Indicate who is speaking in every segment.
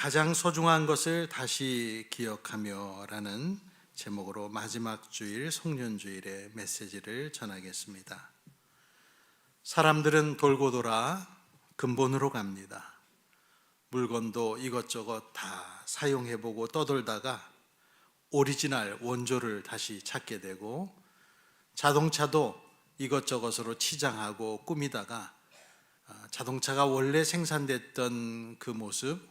Speaker 1: 가장 소중한 것을 다시 기억하며 라는 제목으로 마지막 주일 송년주일의 메시지를 전하겠습니다. 사람들은 돌고 돌아 근본으로 갑니다. 물건도 이것저것 다 사용해보고 떠돌다가 오리지널 원조를 다시 찾게 되고, 자동차도 이것저것으로 치장하고 꾸미다가 자동차가 원래 생산됐던 그 모습,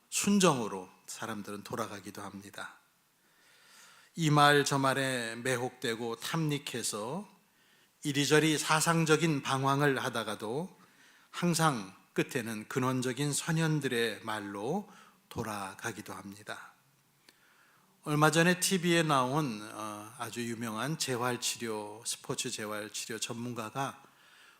Speaker 1: 순정으로 사람들은 돌아가기도 합니다. 이 말 저 말에 매혹되고 탐닉해서 이리저리 사상적인 방황을 하다가도 항상 끝에는 근원적인 선현들의 말로 돌아가기도 합니다. 얼마 전에 TV에 나온 아주 유명한 재활치료, 스포츠 재활치료 전문가가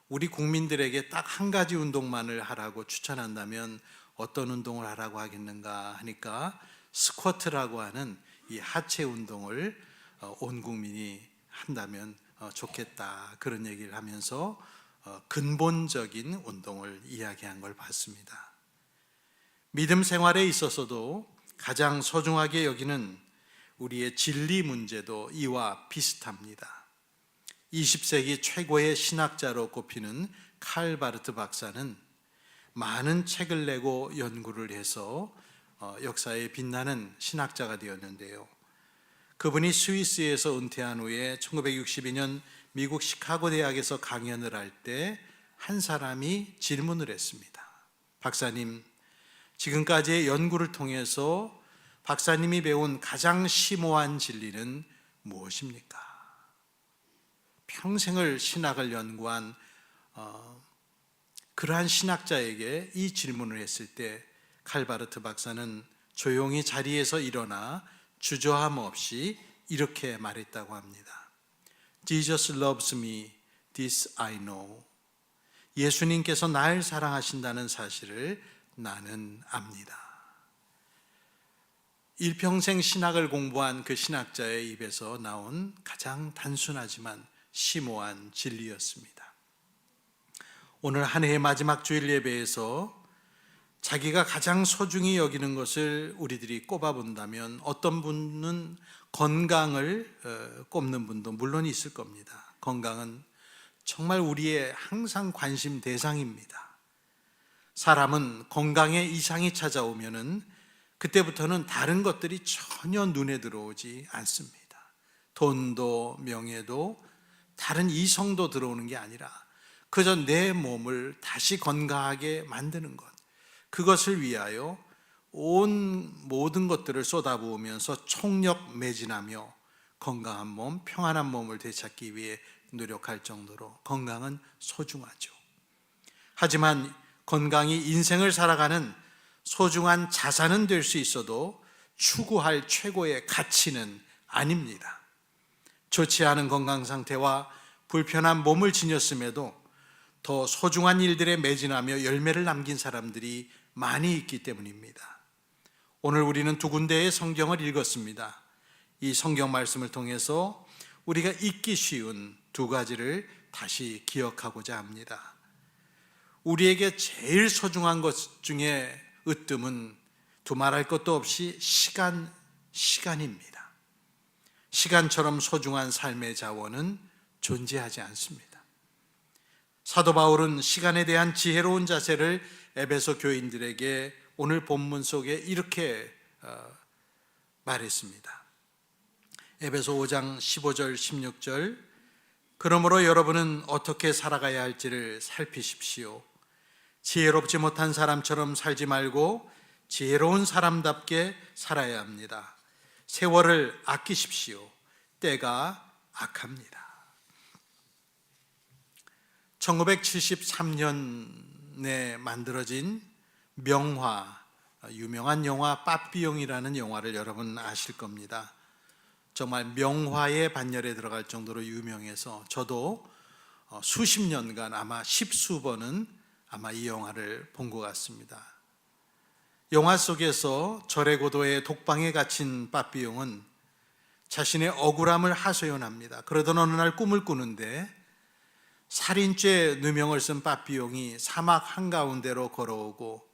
Speaker 1: 우리 국민들에게 딱 한 가지 운동만을 하라고 추천한다면 어떤 운동을 하라고 하겠는가 하니까 스쿼트라고 하는 이 하체 운동을 온 국민이 한다면 좋겠다, 그런 얘기를 하면서 근본적인 운동을 이야기한 걸 봤습니다. 믿음 생활에 있어서도 가장 소중하게 여기는 우리의 진리 문제도 이와 비슷합니다. 20세기 최고의 신학자로 꼽히는 칼 바르트 박사는 많은 책을 내고 연구를 해서 역사에 빛나는 신학자가 되었는데요. 그분이 스위스에서 은퇴한 후에 1962년 미국 시카고 대학에서 강연을 할 때 한 사람이 질문을 했습니다. 박사님, 지금까지의 연구를 통해서 박사님이 배운 가장 심오한 진리는 무엇입니까? 평생을 신학을 연구한 그러한 신학자에게 이 질문을 했을 때 칼바르트 박사는 조용히 자리에서 일어나 주저함 없이 이렇게 말했다고 합니다. Jesus loves me, this I know. 예수님께서 날 사랑하신다는 사실을 나는 압니다. 일평생 신학을 공부한 그 신학자의 입에서 나온 가장 단순하지만 심오한 진리였습니다. 오늘 한 해의 마지막 주일 예배에서 자기가 가장 소중히 여기는 것을 우리들이 꼽아본다면 어떤 분은 건강을 꼽는 분도 물론 있을 겁니다. 건강은 정말 우리의 항상 관심 대상입니다. 사람은 건강에 이상이 찾아오면은 그때부터는 다른 것들이 전혀 눈에 들어오지 않습니다. 돈도 명예도 다른 이성도 들어오는 게 아니라 그저 내 몸을 다시 건강하게 만드는 것, 그것을 위하여 온 모든 것들을 쏟아부으면서 총력 매진하며 건강한 몸, 평안한 몸을 되찾기 위해 노력할 정도로 건강은 소중하죠. 하지만 건강이 인생을 살아가는 소중한 자산은 될 수 있어도 추구할 최고의 가치는 아닙니다. 좋지 않은 건강 상태와 불편한 몸을 지녔음에도 더 소중한 일들에 매진하며 열매를 남긴 사람들이 많이 있기 때문입니다. 오늘 우리는 두 군데의 성경을 읽었습니다. 이 성경 말씀을 통해서 우리가 잊기 쉬운 두 가지를 다시 기억하고자 합니다. 우리에게 제일 소중한 것 중에 으뜸은 두말할 것도 없이 시간입니다. 시간처럼 소중한 삶의 자원은 존재하지 않습니다. 사도 바울은 시간에 대한 지혜로운 자세를 에베소 교인들에게 오늘 본문 속에 이렇게 말했습니다. 에베소 5장 15절 16절, 그러므로 여러분은 어떻게 살아가야 할지를 살피십시오. 지혜롭지 못한 사람처럼 살지 말고 지혜로운 사람답게 살아야 합니다. 세월을 아끼십시오. 때가 악합니다. 1973년에 만들어진 명화, 유명한 영화 빠삐용이라는 영화를 여러분 아실 겁니다. 정말 명화의 반열에 들어갈 정도로 유명해서 저도 수십 년간 아마 십수 번은 아마 이 영화를 본 것 같습니다. 영화 속에서 절의 고도의 독방에 갇힌 빠삐용은 자신의 억울함을 하소연합니다. 그러던 어느 날 꿈을 꾸는데 살인죄 누명을 쓴 빠삐용이 사막 한가운데로 걸어오고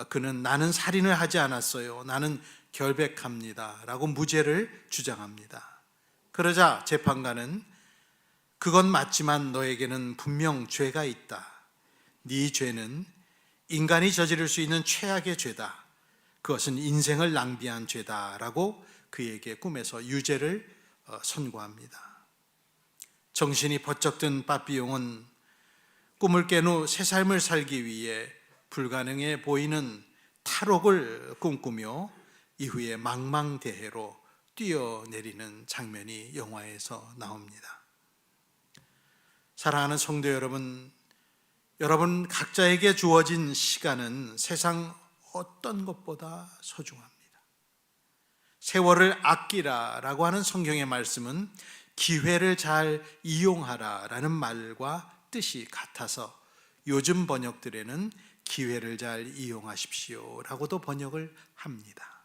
Speaker 1: 그는 나는 살인을 하지 않았어요. 나는 결백합니다. 라고 무죄를 주장합니다. 그러자 재판관은 그건 맞지만 너에게는 분명 죄가 있다. 네 죄는 인간이 저지를 수 있는 최악의 죄다. 그것은 인생을 낭비한 죄다. 라고 그에게 꿈에서 유죄를 선고합니다. 정신이 번쩍 든 빠삐용은 꿈을 깬 후 새 삶을 살기 위해 불가능해 보이는 탈옥을 꿈꾸며 이후에 망망대해로 뛰어내리는 장면이 영화에서 나옵니다. 사랑하는 성도 여러분, 여러분 각자에게 주어진 시간은 세상 어떤 것보다 소중합니다. 세월을 아끼라라고 하는 성경의 말씀은 기회를 잘 이용하라라는 말과 뜻이 같아서 요즘 번역들에는 기회를 잘 이용하십시오라고도 번역을 합니다.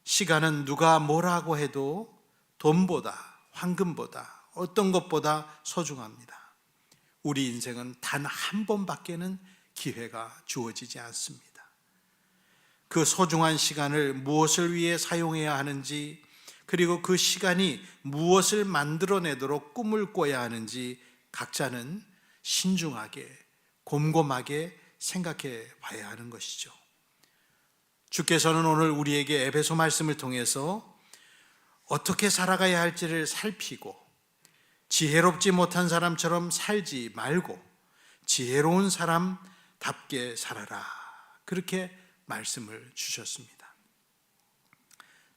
Speaker 1: 시간은 누가 뭐라고 해도 돈보다, 황금보다, 어떤 것보다 소중합니다. 우리 인생은 단 한 번밖에는 기회가 주어지지 않습니다. 그 소중한 시간을 무엇을 위해 사용해야 하는지, 그리고 그 시간이 무엇을 만들어내도록 꿈을 꿔야 하는지 각자는 신중하게, 곰곰하게 생각해 봐야 하는 것이죠. 주께서는 오늘 우리에게 에베소 말씀을 통해서 어떻게 살아가야 할지를 살피고 지혜롭지 못한 사람처럼 살지 말고 지혜로운 사람답게 살아라, 그렇게 말씀을 주셨습니다.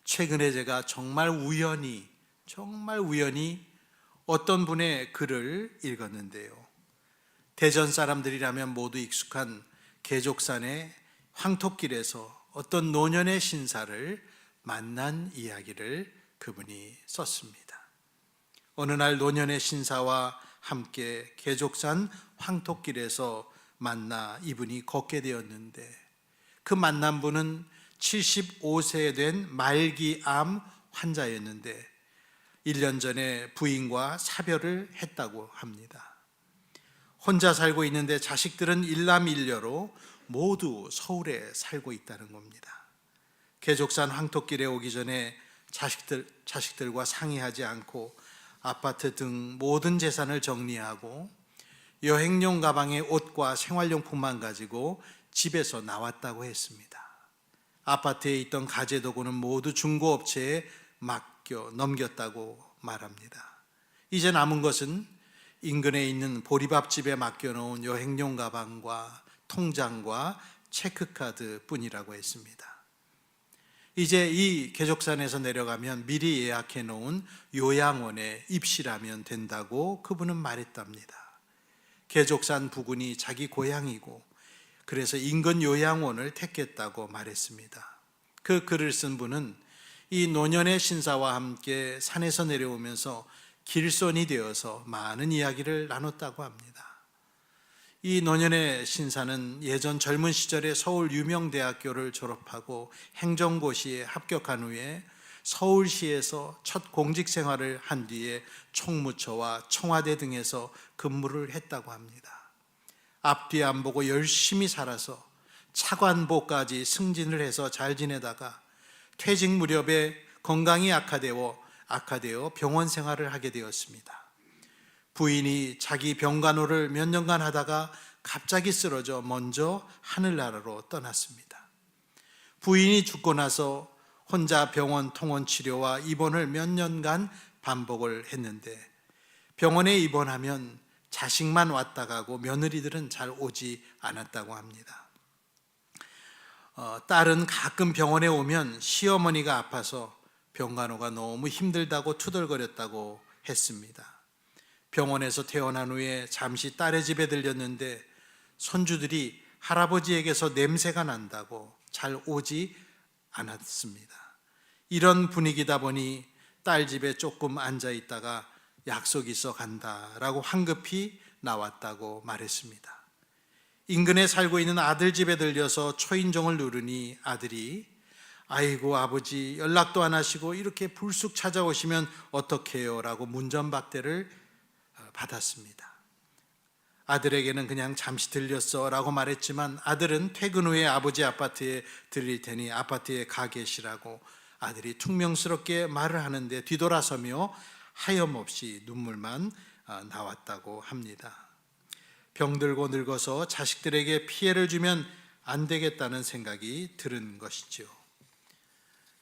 Speaker 1: 최근에 제가 정말 우연히 어떤 분의 글을 읽었는데요. 대전 사람들이라면 모두 익숙한 계족산의 황토길에서 어떤 노년의 신사를 만난 이야기를 그분이 썼습니다. 어느 날 노년의 신사와 함께 계족산 황토길에서 만나 이분이 걷게 되었는데, 그 만난 분은 75세 된 말기암 환자였는데 1년 전에 부인과 사별을 했다고 합니다. 혼자 살고 있는데 자식들은 일남일녀로 모두 서울에 살고 있다는 겁니다. 계족산 황토길에 오기 전에 자식들과 상의하지 않고 아파트 등 모든 재산을 정리하고 여행용 가방에 옷과 생활용품만 가지고 집에서 나왔다고 했습니다. 아파트에 있던 가재도구는 모두 중고업체에 넘겼다고 말합니다. 이제 남은 것은 인근에 있는 보리밥집에 맡겨놓은 여행용 가방과 통장과 체크카드 뿐이라고 했습니다. 이제 이 계족산에서 내려가면 미리 예약해 놓은 요양원에 입실하면 된다고 그분은 말했답니다. 계족산 부근이 자기 고향이고 그래서 인근 요양원을 택했다고 말했습니다. 그 글을 쓴 분은 이 노년의 신사와 함께 산에서 내려오면서 길손이 되어서 많은 이야기를 나눴다고 합니다. 이 노년의 신사는 예전 젊은 시절에 서울 유명대학교를 졸업하고 행정고시에 합격한 후에 서울시에서 첫 공직 생활을 한 뒤에 총무처와 청와대 등에서 근무를 했다고 합니다. 앞뒤 안 보고 열심히 살아서 차관보까지 승진을 해서 잘 지내다가 퇴직 무렵에 건강이 악화되어 병원 생활을 하게 되었습니다. 부인이 자기 병간호를 몇 년간 하다가 갑자기 쓰러져 먼저 하늘나라로 떠났습니다. 부인이 죽고 나서 혼자 병원 통원 치료와 입원을 몇 년간 반복을 했는데 병원에 입원하면 자식만 왔다 가고 며느리들은 잘 오지 않았다고 합니다. 딸은 가끔 병원에 오면 시어머니가 아파서 병간호가 너무 힘들다고 투덜거렸다고 했습니다. 병원에서 퇴원한 후에 잠시 딸의 집에 들렸는데 손주들이 할아버지에게서 냄새가 난다고 잘 오지 않았습니다. 이런 분위기다 보니 딸 집에 조금 앉아 있다가 약속 있어 간다라고 황급히 나왔다고 말했습니다. 인근에 살고 있는 아들 집에 들려서 초인종을 누르니 아들이 아이고 아버지 연락도 안 하시고 이렇게 불쑥 찾아오시면 어떡해요? 라고 문전박대를 받았습니다. 아들에게는 그냥 잠시 들렸어 라고 말했지만 아들은 퇴근 후에 아버지 아파트에 들릴 테니 아파트에 가 계시라고 아들이 퉁명스럽게 말을 하는데 뒤돌아서며 하염없이 눈물만 나왔다고 합니다. 병들고 늙어서 자식들에게 피해를 주면 안 되겠다는 생각이 들은 것이죠.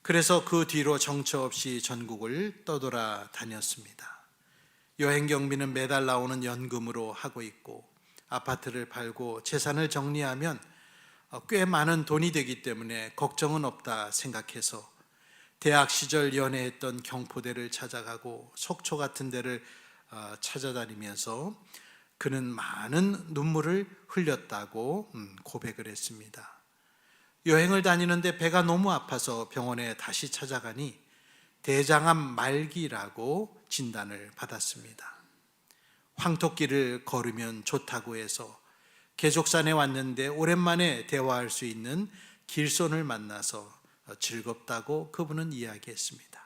Speaker 1: 그래서 그 뒤로 정처 없이 전국을 떠돌아 다녔습니다. 여행 경비는 매달 나오는 연금으로 하고 있고 아파트를 팔고 재산을 정리하면 꽤 많은 돈이 되기 때문에 걱정은 없다 생각해서 대학 시절 연애했던 경포대를 찾아가고 속초 같은 데를 찾아다니면서 그는 많은 눈물을 흘렸다고 고백을 했습니다. 여행을 다니는데 배가 너무 아파서 병원에 다시 찾아가니 대장암 말기라고 진단을 받았습니다. 황토길을 걸으면 좋다고 해서 계족산에 왔는데 오랜만에 대화할 수 있는 길손을 만나서 즐겁다고 그분은 이야기했습니다.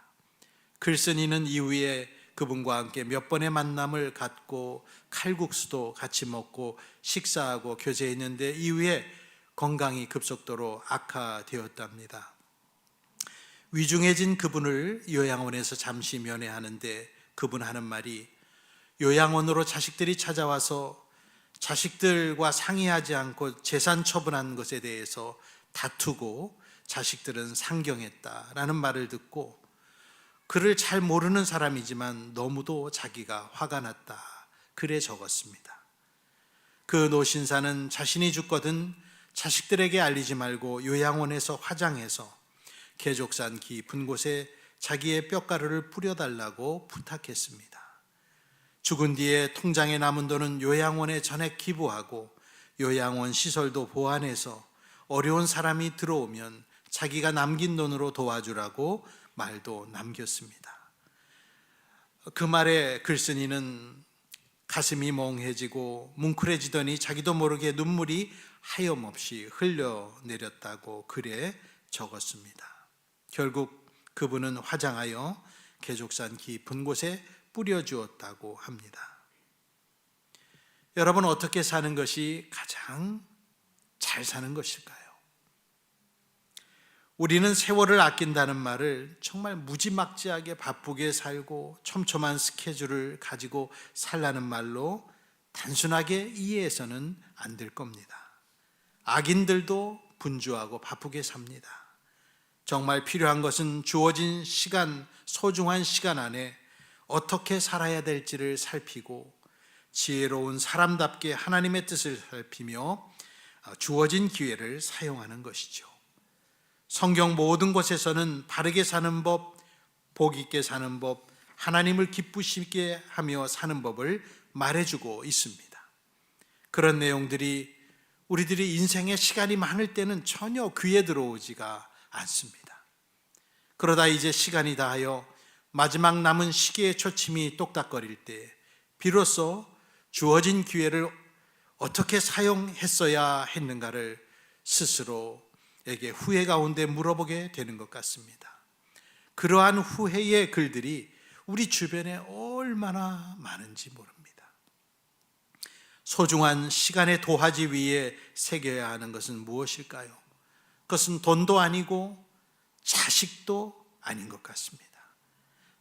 Speaker 1: 글쓴이는 이후에 그분과 함께 몇 번의 만남을 갖고 칼국수도 같이 먹고 식사하고 교제했는데 이후에 건강이 급속도로 악화되었답니다. 위중해진 그분을 요양원에서 잠시 면회하는데 그분 하는 말이 요양원으로 자식들이 찾아와서 자식들과 상의하지 않고 재산 처분한 것에 대해서 다투고 자식들은 상경했다라는 말을 듣고 그를 잘 모르는 사람이지만 너무도 자기가 화가 났다 그래 적었습니다. 그 노신사는 자신이 죽거든 자식들에게 알리지 말고 요양원에서 화장해서 계족산 깊은 곳에 자기의 뼈가루를 뿌려달라고 부탁했습니다. 죽은 뒤에 통장에 남은 돈은 요양원에 전액 기부하고 요양원 시설도 보완해서 어려운 사람이 들어오면 자기가 남긴 돈으로 도와주라고 말도 남겼습니다. 그 말에 글쓴이는 가슴이 멍해지고 뭉클해지더니 자기도 모르게 눈물이 하염없이 흘러내렸다고 글에 적었습니다. 결국 그분은 화장하여 계족산 깊은 곳에 뿌려주었다고 합니다. 여러분, 어떻게 사는 것이 가장 잘 사는 것일까요? 우리는 세월을 아낀다는 말을 정말 무지막지하게 바쁘게 살고 촘촘한 스케줄을 가지고 살라는 말로 단순하게 이해해서는 안 될 겁니다. 악인들도 분주하고 바쁘게 삽니다. 정말 필요한 것은 주어진 시간, 소중한 시간 안에 어떻게 살아야 될지를 살피고 지혜로운 사람답게 하나님의 뜻을 살피며 주어진 기회를 사용하는 것이죠. 성경 모든 곳에서는 바르게 사는 법, 복 있게 사는 법, 하나님을 기쁘시게 하며 사는 법을 말해주고 있습니다. 그런 내용들이 우리들이 인생에 시간이 많을 때는 전혀 귀에 들어오지가 않습니다. 그러다 이제 시간이 다하여 마지막 남은 시계의 초침이 똑딱거릴 때 비로소 주어진 기회를 어떻게 사용했어야 했는가를 스스로에게 후회 가운데 물어보게 되는 것 같습니다. 그러한 후회의 글들이 우리 주변에 얼마나 많은지 모릅니다. 소중한 시간의 도화지 위에 새겨야 하는 것은 무엇일까요? 그것은 돈도 아니고 자식도 아닌 것 같습니다.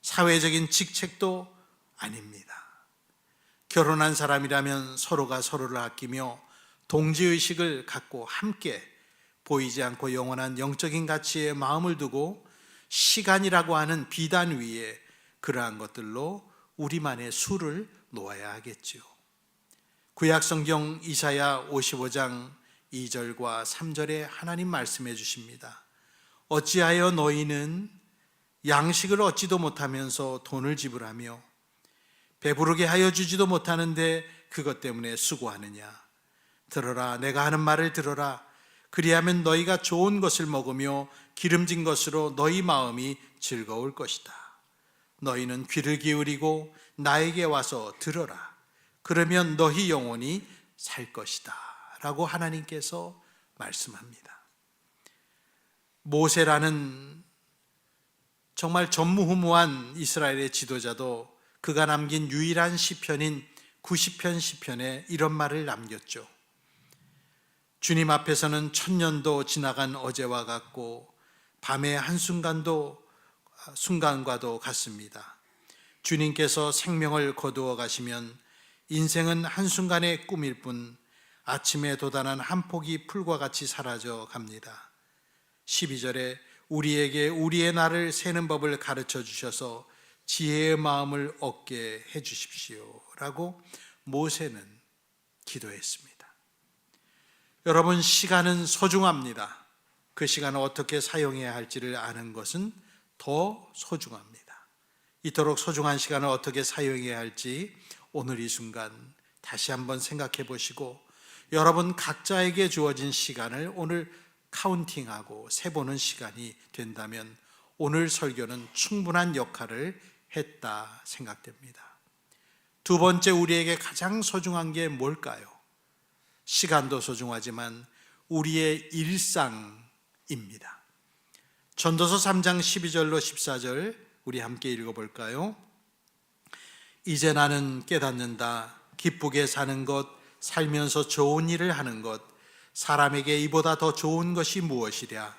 Speaker 1: 사회적인 직책도 아닙니다. 결혼한 사람이라면 서로가 서로를 아끼며 동지의식을 갖고 함께 보이지 않고 영원한 영적인 가치에 마음을 두고 시간이라고 하는 비단 위에 그러한 것들로 우리만의 수를 놓아야 하겠지요. 구약성경 이사야 55장 2절과 3절에 하나님 말씀해 주십니다. 어찌하여 너희는 양식을 얻지도 못하면서 돈을 지불하며 배부르게 하여 주지도 못하는데 그것 때문에 수고하느냐. 들어라, 내가 하는 말을 들어라. 그리하면 너희가 좋은 것을 먹으며 기름진 것으로 너희 마음이 즐거울 것이다. 너희는 귀를 기울이고 나에게 와서 들어라. 그러면 너희 영혼이 살 것이다 라고 하나님께서 말씀합니다. 모세라는 정말 전무후무한 이스라엘의 지도자도 그가 남긴 유일한 시편인 90편 시편에 이런 말을 남겼죠. 주님 앞에서는 천년도 지나간 어제와 같고 밤의 순간과도 같습니다. 주님께서 생명을 거두어 가시면 인생은 한순간의 꿈일 뿐 아침에 돋아난 한 폭이 풀과 같이 사라져 갑니다. 12절에 우리에게 우리의 날을 세는 법을 가르쳐 주셔서 지혜의 마음을 얻게 해 주십시오 라고 모세는 기도했습니다. 여러분, 시간은 소중합니다. 그 시간을 어떻게 사용해야 할지를 아는 것은 더 소중합니다. 이토록 소중한 시간을 어떻게 사용해야 할지 오늘 이 순간 다시 한번 생각해 보시고 여러분 각자에게 주어진 시간을 오늘 카운팅하고 세보는 시간이 된다면 오늘 설교는 충분한 역할을 했다 생각됩니다. 두 번째, 우리에게 가장 소중한 게 뭘까요? 시간도 소중하지만 우리의 일상입니다. 전도서 3장 12절로 14절 우리 함께 읽어볼까요? 이제 나는 깨닫는다. 기쁘게 사는 것, 살면서 좋은 일을 하는 것, 사람에게 이보다 더 좋은 것이 무엇이랴?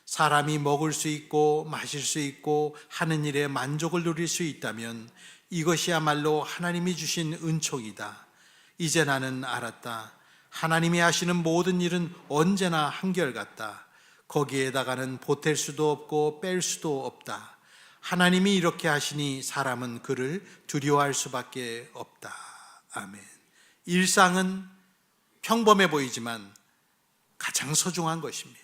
Speaker 1: 사람이 먹을 수 있고 마실 수 있고 하는 일에 만족을 누릴 수 있다면 이것이야말로 하나님이 주신 은총이다. 이제 나는 알았다. 하나님이 하시는 모든 일은 언제나 한결같다. 거기에다가는 보탤 수도 없고 뺄 수도 없다. 하나님이 이렇게 하시니 사람은 그를 두려워할 수밖에 없다. 아멘. 일상은 평범해 보이지만 가장 소중한 것입니다.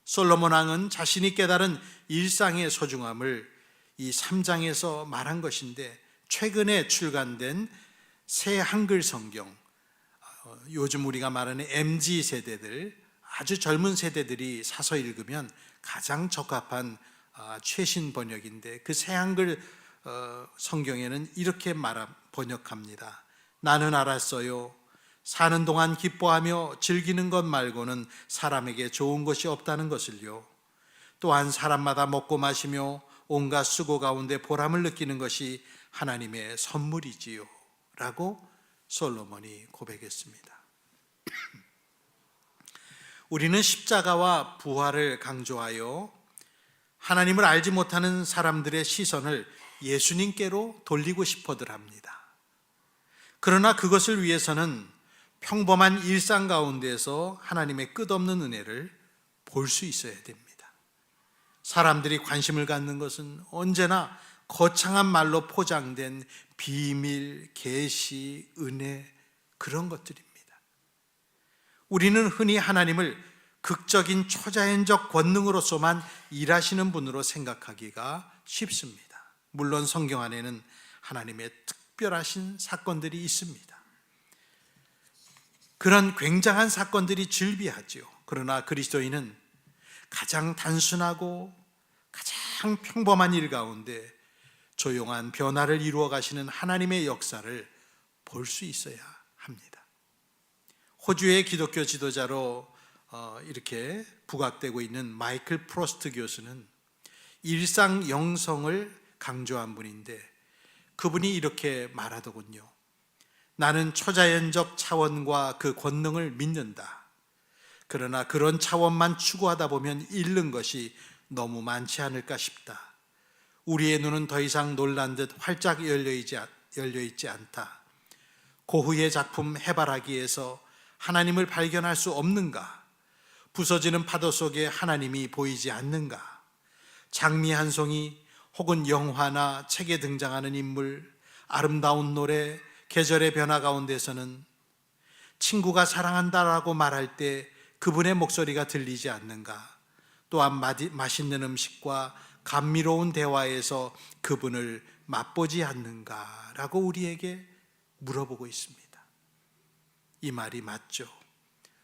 Speaker 1: 솔로몬 왕은 자신이 깨달은 일상의 소중함을 이 3장에서 말한 것인데, 최근에 출간된 새 한글 성경, 요즘 우리가 말하는 MZ 세대들, 아주 젊은 세대들이 사서 읽으면 가장 적합한 최신 번역인데, 그 새 한글 성경에는 이렇게 번역합니다. 나는 알았어요. 사는 동안 기뻐하며 즐기는 것 말고는 사람에게 좋은 것이 없다는 것을요. 또한 사람마다 먹고 마시며 온갖 수고 가운데 보람을 느끼는 것이 하나님의 선물이지요 라고 솔로몬이 고백했습니다. 우리는 십자가와 부활을 강조하여 하나님을 알지 못하는 사람들의 시선을 예수님께로 돌리고 싶어들 합니다. 그러나 그것을 위해서는 평범한 일상 가운데서 하나님의 끝없는 은혜를 볼 수 있어야 됩니다. 사람들이 관심을 갖는 것은 언제나 거창한 말로 포장된 비밀, 계시, 은혜, 그런 것들입니다. 우리는 흔히 하나님을 극적인 초자연적 권능으로서만 일하시는 분으로 생각하기가 쉽습니다. 물론 성경 안에는 하나님의 특별하신 사건들이 있습니다. 그런 굉장한 사건들이 즐비하지요. 그러나 그리스도인은 가장 단순하고 가장 평범한 일 가운데 조용한 변화를 이루어 가시는 하나님의 역사를 볼 수 있어야 합니다. 호주의 기독교 지도자로 이렇게 부각되고 있는 마이클 프로스트 교수는 일상 영성을 강조한 분인데, 그분이 이렇게 말하더군요. 나는 초자연적 차원과 그 권능을 믿는다. 그러나 그런 차원만 추구하다 보면 잃는 것이 너무 많지 않을까 싶다. 우리의 눈은 더 이상 놀란 듯 활짝 열려있지 않다. 고흐의 작품 해바라기에서 하나님을 발견할 수 없는가? 부서지는 파도 속에 하나님이 보이지 않는가? 장미 한 송이 혹은 영화나 책에 등장하는 인물, 아름다운 노래, 계절의 변화 가운데서는 친구가 사랑한다라고 말할 때 그분의 목소리가 들리지 않는가? 또한 맛있는 음식과 감미로운 대화에서 그분을 맛보지 않는가? 라고 우리에게 물어보고 있습니다. 이 말이 맞죠.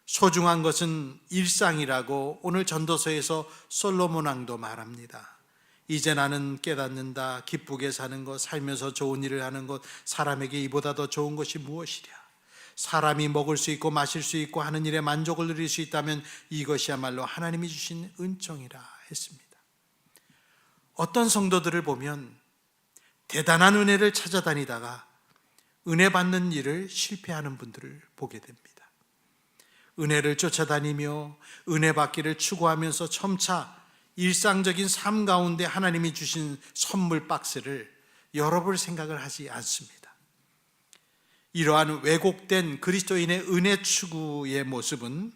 Speaker 1: 소중한 것은 일상이라고 오늘 전도서에서 솔로몬 왕도 말합니다. 이제 나는 깨닫는다. 기쁘게 사는 것, 살면서 좋은 일을 하는 것, 사람에게 이보다 더 좋은 것이 무엇이랴. 사람이 먹을 수 있고 마실 수 있고 하는 일에 만족을 누릴 수 있다면 이것이야말로 하나님이 주신 은총이라 했습니다. 어떤 성도들을 보면 대단한 은혜를 찾아다니다가 은혜 받는 일을 실패하는 분들을 보게 됩니다. 은혜를 쫓아다니며 은혜 받기를 추구하면서 점차 일상적인 삶 가운데 하나님이 주신 선물 박스를 열어볼 생각을 하지 않습니다. 이러한 왜곡된 그리스도인의 은혜 추구의 모습은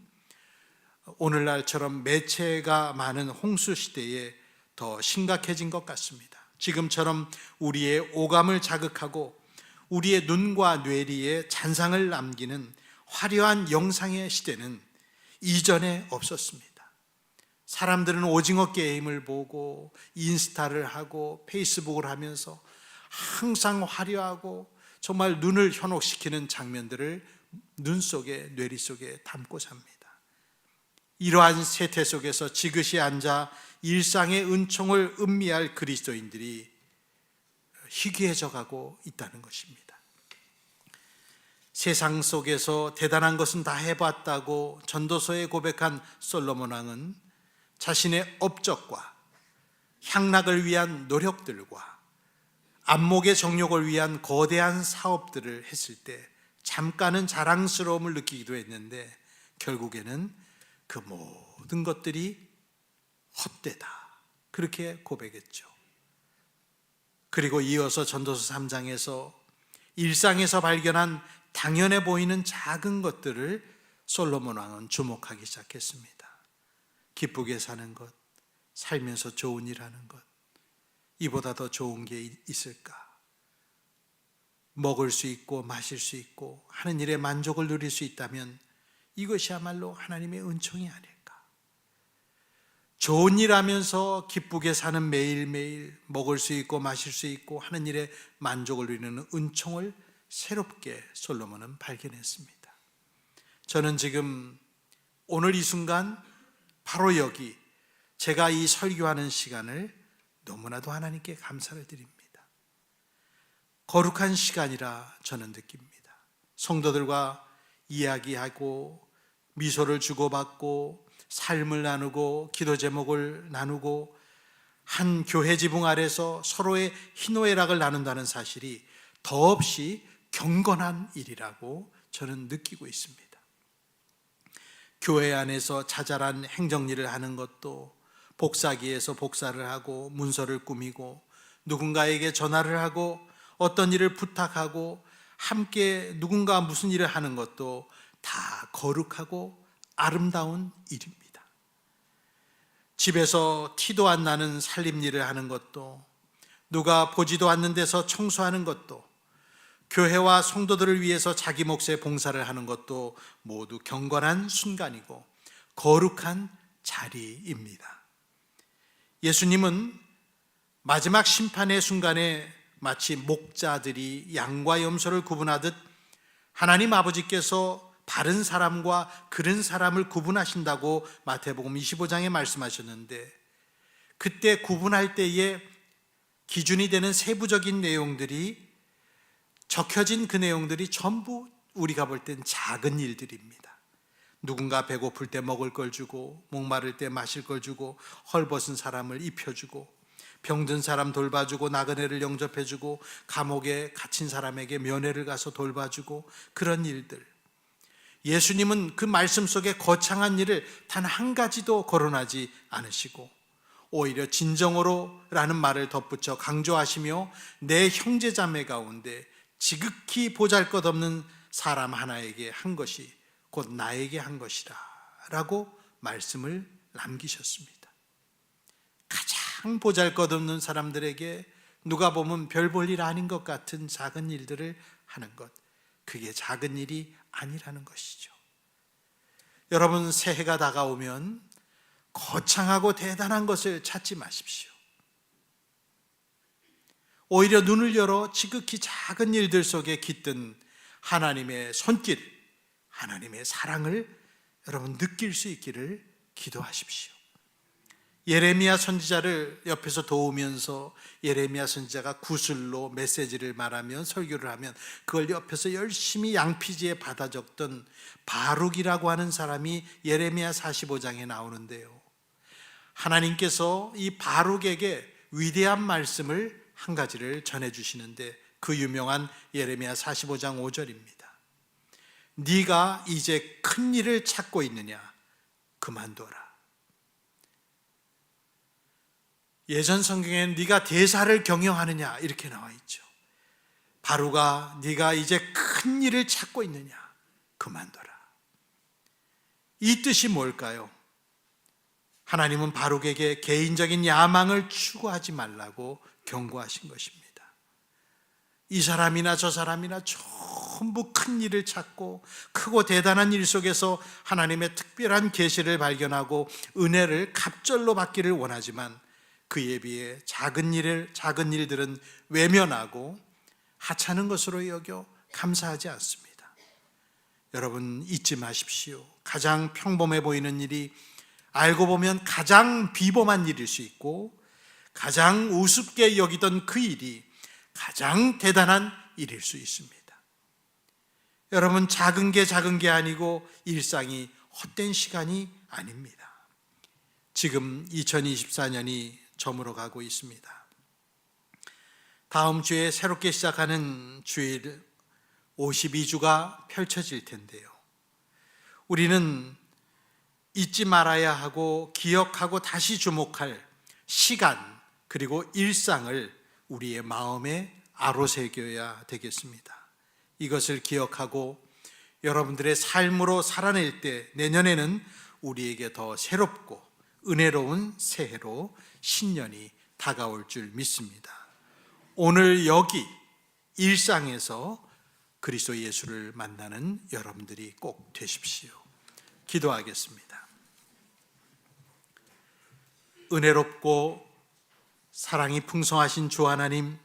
Speaker 1: 오늘날처럼 매체가 많은 홍수 시대에 더 심각해진 것 같습니다. 지금처럼 우리의 오감을 자극하고 우리의 눈과 뇌리에 잔상을 남기는 화려한 영상의 시대는 이전에 없었습니다. 사람들은 오징어 게임을 보고 인스타를 하고 페이스북을 하면서 항상 화려하고 정말 눈을 현혹시키는 장면들을 눈 속에, 뇌리 속에 담고 삽니다. 이러한 세태 속에서 지그시 앉아 일상의 은총을 음미할 그리스도인들이 희귀해져 가고 있다는 것입니다. 세상 속에서 대단한 것은 다 해봤다고 전도서에 고백한 솔로몬 왕은 자신의 업적과 향락을 위한 노력들과 안목의 정욕을 위한 거대한 사업들을 했을 때 잠깐은 자랑스러움을 느끼기도 했는데 결국에는 그 모든 것들이 헛되다, 그렇게 고백했죠. 그리고 이어서 전도서 3장에서 일상에서 발견한 당연해 보이는 작은 것들을 솔로몬 왕은 주목하기 시작했습니다. 기쁘게 사는 것, 살면서 좋은 일 하는 것, 이보다 더 좋은 게 있을까? 먹을 수 있고 마실 수 있고 하는 일에 만족을 누릴 수 있다면 이것이야말로 하나님의 은총이 아닐까? 좋은 일 하면서 기쁘게 사는 매일매일 먹을 수 있고 마실 수 있고 하는 일에 만족을 누리는 은총을 새롭게 솔로몬은 발견했습니다. 저는 지금 오늘 이 순간 바로 여기 제가 이 설교하는 시간을 너무나도 하나님께 감사를 드립니다. 거룩한 시간이라 저는 느낍니다. 성도들과 이야기하고 미소를 주고받고 삶을 나누고 기도 제목을 나누고 한 교회 지붕 아래서 서로의 희노애락을 나눈다는 사실이 더없이 경건한 일이라고 저는 느끼고 있습니다. 교회 안에서 자잘한 행정일을 하는 것도 복사기에서 복사를 하고 문서를 꾸미고 누군가에게 전화를 하고 어떤 일을 부탁하고 함께 누군가 무슨 일을 하는 것도 다 거룩하고 아름다운 일입니다. 집에서 티도 안 나는 살림일을 하는 것도 누가 보지도 않는 데서 청소하는 것도 교회와 성도들을 위해서 자기 몫의 봉사를 하는 것도 모두 경건한 순간이고 거룩한 자리입니다. 예수님은 마지막 심판의 순간에 마치 목자들이 양과 염소를 구분하듯 하나님 아버지께서 바른 사람과 그른 사람을 구분하신다고 마태복음 25장에 말씀하셨는데 그때 구분할 때에 기준이 되는 세부적인 내용들이 적혀진 그 내용들이 전부 우리가 볼 땐 작은 일들입니다. 누군가 배고플 때 먹을 걸 주고 목마를 때 마실 걸 주고 헐벗은 사람을 입혀주고 병든 사람 돌봐주고 나그네를 영접해주고 감옥에 갇힌 사람에게 면회를 가서 돌봐주고 그런 일들. 예수님은 그 말씀 속에 거창한 일을 단 한 가지도 거론하지 않으시고 오히려 진정으로 라는 말을 덧붙여 강조하시며 내 형제자매 가운데 지극히 보잘것없는 사람 하나에게 한 것이 곧 나에게 한 것이라 라고 말씀을 남기셨습니다. 가장 보잘것없는 사람들에게 누가 보면 별 볼 일 아닌 것 같은 작은 일들을 하는 것, 그게 작은 일이 아니라는 것이죠. 여러분, 새해가 다가오면 거창하고 대단한 것을 찾지 마십시오. 오히려 눈을 열어 지극히 작은 일들 속에 깃든 하나님의 손길, 하나님의 사랑을 여러분 느낄 수 있기를 기도하십시오. 예레미야 선지자를 옆에서 도우면서 예레미야 선지자가 구슬로 메시지를 말하면 설교를 하면 그걸 옆에서 열심히 양피지에 받아 적던 바룩이라고 하는 사람이 예레미야 45장에 나오는데요, 하나님께서 이 바룩에게 위대한 말씀을 한 가지를 전해주시는데 그 유명한 예레미야 45장 5절입니다. 네가 이제 큰 일을 찾고 있느냐? 그만둬라. 예전 성경에는 네가 대사를 경영하느냐 이렇게 나와 있죠. 바로가 네가 이제 큰 일을 찾고 있느냐? 그만둬라. 이 뜻이 뭘까요? 하나님은 바룩에게 개인적인 야망을 추구하지 말라고 경고하신 것입니다. 이 사람이나 저 사람이나 전부 큰 일을 찾고 크고 대단한 일 속에서 하나님의 특별한 계시를 발견하고 은혜를 갑절로 받기를 원하지만 그에 비해 작은 일들은 외면하고 하찮은 것으로 여겨 감사하지 않습니다. 여러분 잊지 마십시오. 가장 평범해 보이는 일이 알고 보면 가장 비범한 일일 수 있고 가장 우습게 여기던 그 일이 가장 대단한 일일 수 있습니다. 여러분 작은 게 아니고 일상이 헛된 시간이 아닙니다. 지금 2024년이 저물어 가고 있습니다. 다음 주에 새롭게 시작하는 주일 52주가 펼쳐질 텐데요. 우리는 잊지 말아야 하고 기억하고 다시 주목할 시간 그리고 일상을 우리의 마음에 아로새겨야 되겠습니다. 이것을 기억하고 여러분들의 삶으로 살아낼 때 내년에는 우리에게 더 새롭고 은혜로운 새해로 신년이 다가올 줄 믿습니다. 오늘 여기 일상에서 그리스도 예수를 만나는 여러분들이 꼭 되십시오. 기도하겠습니다. 은혜롭고 사랑이 풍성하신 주 하나님,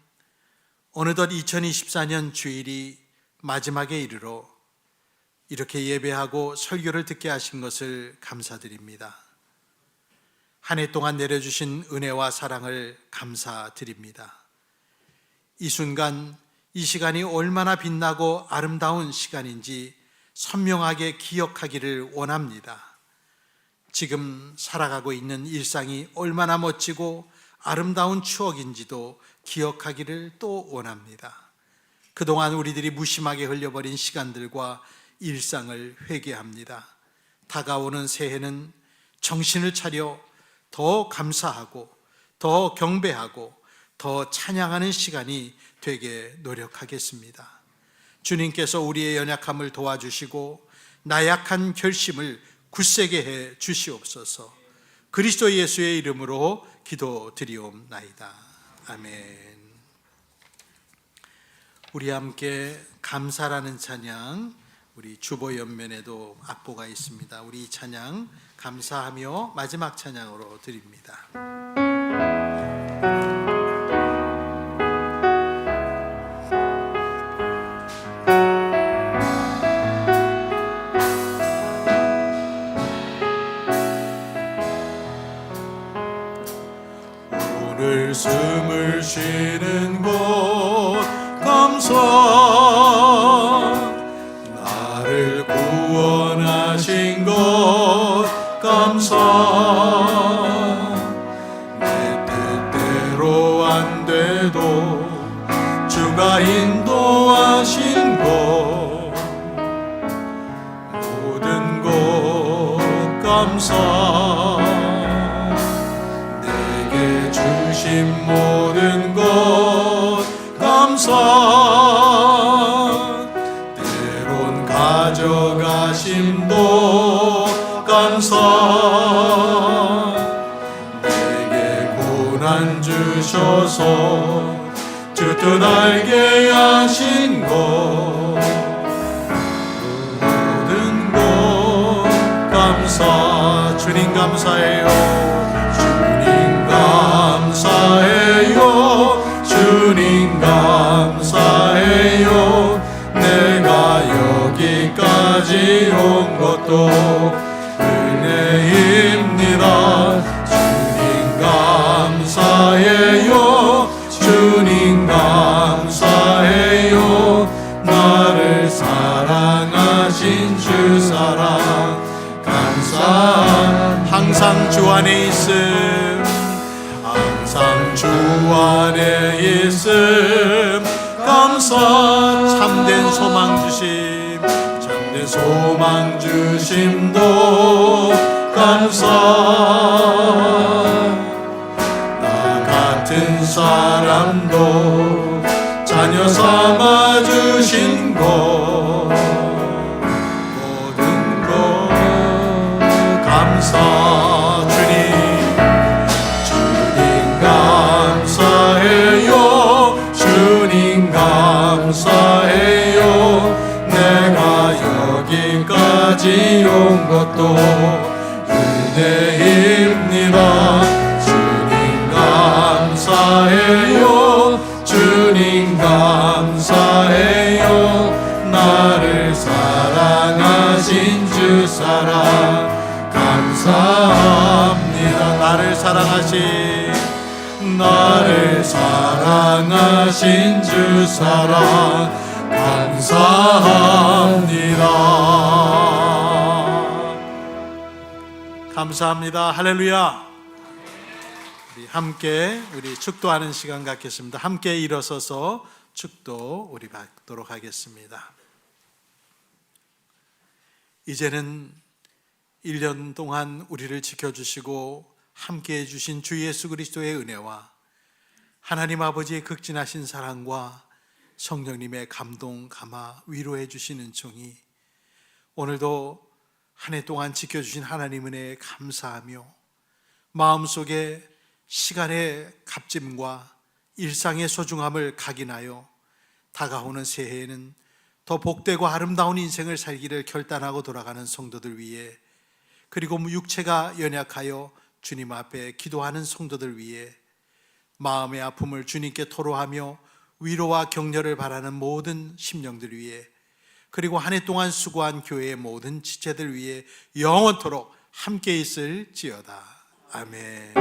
Speaker 1: 어느덧 2024년 주일이 마지막에 이르러 이렇게 예배하고 설교를 듣게 하신 것을 감사드립니다. 한 해 동안 내려주신 은혜와 사랑을 감사드립니다. 이 순간, 이 시간이 얼마나 빛나고 아름다운 시간인지 선명하게 기억하기를 원합니다. 지금 살아가고 있는 일상이 얼마나 멋지고 아름다운 추억인지도 기억하기를 또 원합니다. 그동안 우리들이 무심하게 흘려버린 시간들과 일상을 회개합니다. 다가오는 새해는 정신을 차려 더 감사하고 더 경배하고 더 찬양하는 시간이 되게 노력하겠습니다. 주님께서 우리의 연약함을 도와주시고 나약한 결심을 굳세게 해 주시옵소서. 그리스도 예수의 이름으로 기도드리옵나이다. 아멘. 우리 함께 감사라는 찬양, 우리 주보 옆면에도 악보가 있습니다. 우리 이 찬양 감사하며 마지막 찬양으로 드립니다. 오늘 숨을 쉬는 곳 감사, 나를 구원하신 것 감사, 내 뜻대로 안 돼도 주가 인도하신 것 모든 것 감사, 내게 주신 모든 것 감사, 때론 가져가심도 감사, 내게 고난 주셔서 주 뜻 알게 하신 것 모든 것 감사. 주님 감사해요. 주님 감사해요. 주님 감사해요. 내가 여기까지 온 것도 은혜입니다. 주님 감사해요. 주님 감사해요. 나를 사랑하신 주 사랑 감사. 항상 주 안에 있음, 항상 주 안에 있음 감사. 감사. 참된 소망 주심, 참된 소망 주심도 감사. 나 같은 사람도 자녀 삼아 주신 것, 모든 것 감사. 주님 감사해요. 주님 감사해요. 내가 여기까지 온 것도 은혜입니다. 주님 감사해요. 주님 감사해요. 나를 사랑하신 주 사랑 감사합니다. 나를 사랑하신 주 사랑 감사합니다. 감사합니다. 할렐루야. 우리 축도하는 시간 갖겠습니다. 함께 일어서서 축도 우리 받도록 하겠습니다. 이제는 1년 동안 우리를 지켜주시고 함께 해주신 주 예수 그리스도의 은혜와 하나님 아버지의 극진하신 사랑과 성령님의 감동, 감화, 위로해 주신 은총이 오늘도 한 해 동안 지켜주신 하나님 은혜에 감사하며 마음속에 시간의 값짐과 일상의 소중함을 각인하여 다가오는 새해에는 더 복되고 아름다운 인생을 살기를 결단하고 돌아가는 성도들 위해, 그리고 육체가 연약하여 주님 앞에 기도하는 성도들 위해, 마음의 아픔을 주님께 토로하며 위로와 격려를 바라는 모든 심령들 위해, 그리고 한 해 동안 수고한 교회의 모든 지체들 위해 영원토록 함께 있을지어다. 아멘.